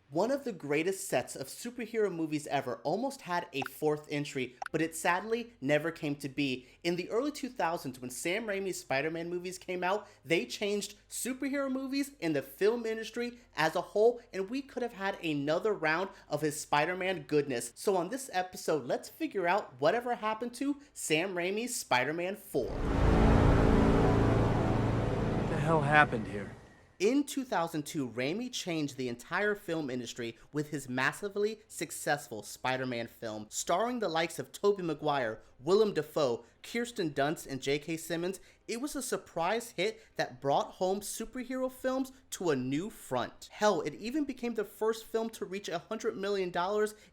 One of the greatest sets of superhero movies ever almost had a fourth entry, but it sadly never came to be. In the early 2000s, when Sam Raimi's Spider-Man movies came out, they changed superhero movies in the film industry as a whole, and we could have had another round of his Spider-Man goodness. So on this episode, let's figure out whatever happened to Sam Raimi's Spider-Man 4. What the hell happened here? In 2002, Raimi changed the entire film industry with his massively successful Spider-Man film, starring the likes of Tobey Maguire, Willem Dafoe, Kirsten Dunst, and J.K. Simmons. It was a surprise hit that brought home superhero films to a new front. Hell, it even became the first film to reach $100 million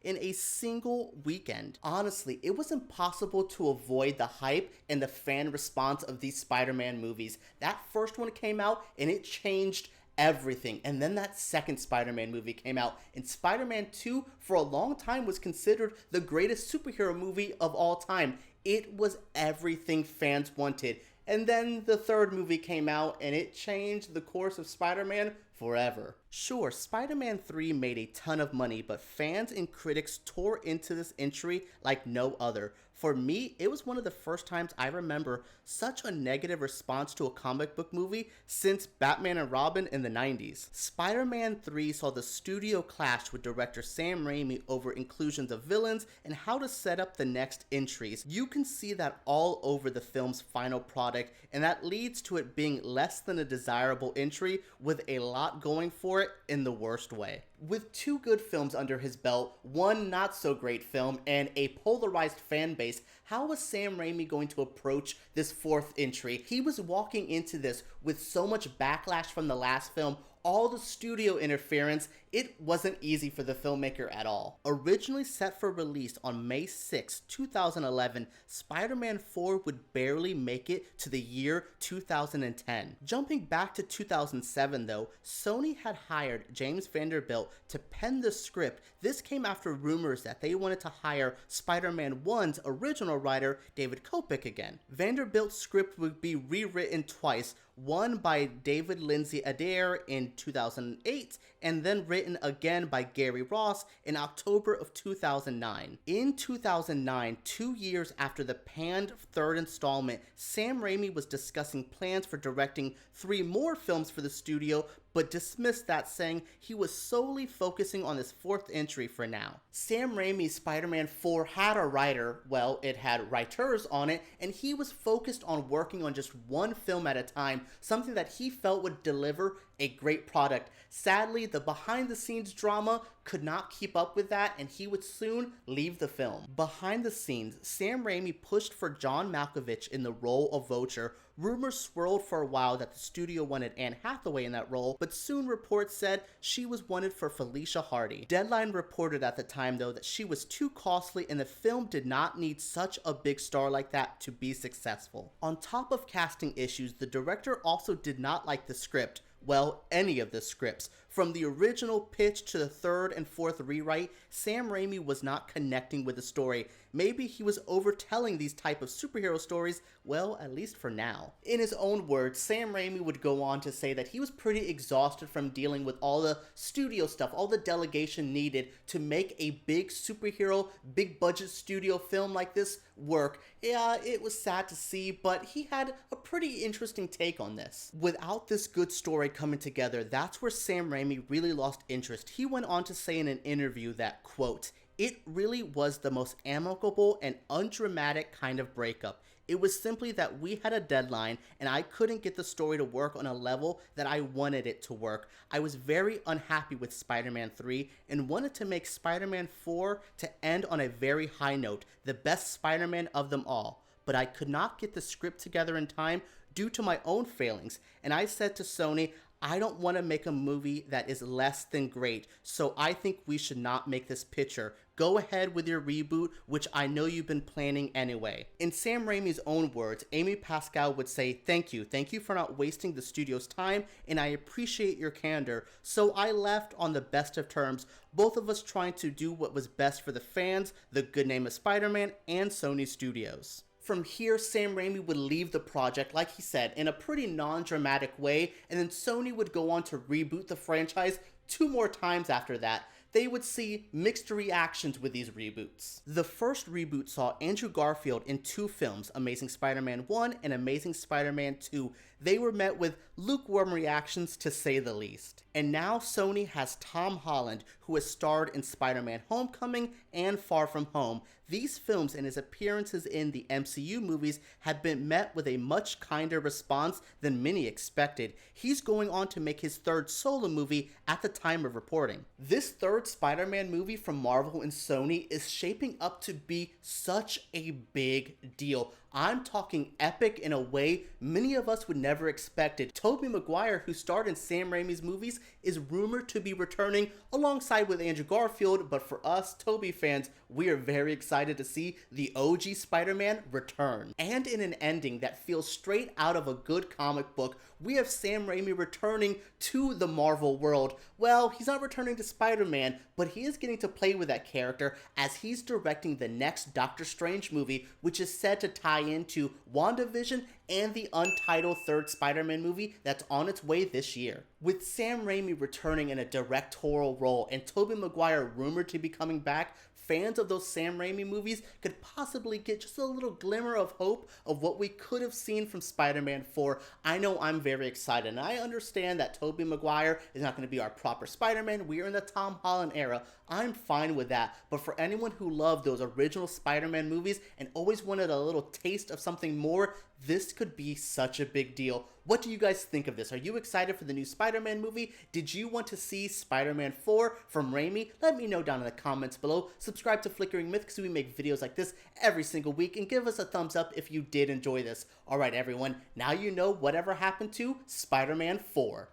in a single weekend. Honestly, it was impossible to avoid the hype and the fan response of these Spider-Man movies. That first one came out and it changed everything. And then that second Spider-Man movie came out, and Spider-Man 2 for a long time was considered the greatest superhero movie of all time. It was everything fans wanted. And then the third movie came out and it changed the course of Spider-Man forever. Sure, Spider-Man 3 made a ton of money, but fans and critics tore into this entry like no other. For me, it was one of the first times I remember such a negative response to a comic book movie since Batman and Robin in the 90s. Spider-Man 3 saw the studio clash with director Sam Raimi over inclusions of villains and how to set up the next entries. You can see that all over the film's final product, and that leads to it being less than a desirable entry with a lot going for it in the worst way. With two good films under his belt, one not so great film, and a polarized fan base, how was Sam Raimi going to approach this fourth entry? He was walking into this with so much backlash from the last film, all the studio interference. It wasn't easy for the filmmaker at all. Originally set for release on May 6, 2011, Spider-Man 4 would barely make it to the year 2010. Jumping back to 2007 though, Sony had hired James Vanderbilt to pen the script. This came after rumors that they wanted to hire Spider-Man 1's original writer, David Kopeck, again. Vanderbilt's script would be rewritten twice, one by David Lindsay Adair in 2008, and then written again by Gary Ross in October of 2009. In 2009, 2 years after the panned third installment, Sam Raimi was discussing plans for directing 3 more films for the studio, but dismissed that, saying he was solely focusing on this fourth entry for now. Sam Raimi's Spider-Man 4 had a writer, well, it had writers on it, and he was focused on working on just one film at a time, something that he felt would deliver a great product. Sadly, the behind-the-scenes drama could not keep up with that, and he would soon leave the film. Behind the scenes, Sam Raimi pushed for John Malkovich in the role of Vulture. Rumors swirled for a while that the studio wanted Anne Hathaway in that role, but soon reports said she was wanted for Felicia Hardy. Deadline reported at the time though that she was too costly and the film did not need such a big star like that to be successful. On top of casting issues, the director also did not like the script. Well, any of the scripts. From the original pitch to the third and fourth rewrite, Sam Raimi was not connecting with the story. Maybe he was overtelling these type of superhero stories, well, at least for now. In his own words, Sam Raimi would go on to say that he was pretty exhausted from dealing with all the studio stuff, all the delegation needed to make a big superhero, big budget studio film like this work. Yeah, it was sad to see, but he had a pretty interesting take on this. Without this good story coming together, that's where Sam Raimi really lost interest. He went on to say in an interview that, quote, "It really was the most amicable and undramatic kind of breakup. It was simply that we had a deadline and I couldn't get the story to work on a level that I wanted it to work. I was very unhappy with Spider-Man 3 and wanted to make Spider-Man 4 to end on a very high note, the best Spider-Man of them all. But I could not get the script together in time due to my own failings, and I said to Sony, I don't want to make a movie that is less than great, so I think we should not make this picture. Go ahead with your reboot, which I know you've been planning anyway." In Sam Raimi's own words, Amy Pascal would say, Thank you for not wasting the studio's time, and I appreciate your candor. So I left on the best of terms, both of us trying to do what was best for the fans, the good name of Spider-Man, and Sony Studios. From here, Sam Raimi would leave the project, like he said, in a pretty non-dramatic way, and then Sony would go on to reboot the franchise 2 more times after that, they would see mixed reactions with these reboots. The first reboot saw Andrew Garfield in 2 films, Amazing Spider-Man 1 and Amazing Spider-Man 2. They were met with lukewarm reactions, to say the least. And now Sony has Tom Holland, who has starred in Spider-Man Homecoming and Far From Home. These films and his appearances in the MCU movies have been met with a much kinder response than many expected. He's going on to make his 3rd solo movie at the time of reporting. This 3rd Spider-Man movie from Marvel and Sony is shaping up to be such a big deal. I'm talking epic in a way many of us would never expect it. Tobey Maguire, who starred in Sam Raimi's movies, is rumored to be returning alongside with Andrew Garfield, but for us Tobey fans, we are very excited to see the OG Spider-Man return. And in an ending that feels straight out of a good comic book, we have Sam Raimi returning to the Marvel world. Well, he's not returning to Spider-Man, but he is getting to play with that character as he's directing the next Doctor Strange movie, which is said to tie into WandaVision and the untitled 3rd Spider-Man movie that's on its way this year. With Sam Raimi returning in a directorial role and Tobey Maguire rumored to be coming back, fans of those Sam Raimi movies could possibly get just a little glimmer of hope of what we could have seen from Spider-Man 4. I know I'm very excited, and I understand that Tobey Maguire is not going to be our proper Spider-Man. We are in the Tom Holland era. I'm fine with that, but for anyone who loved those original Spider-Man movies and always wanted a little taste of something more, this could be such a big deal. What do you guys think of this? Are you excited for the new Spider-Man movie? Did you want to see Spider-Man 4 from Raimi? Let me know down in the comments below. Subscribe to Flickering Myth because we make videos like this every single week, and give us a thumbs up if you did enjoy this. Alright everyone, now you know whatever happened to Spider-Man 4.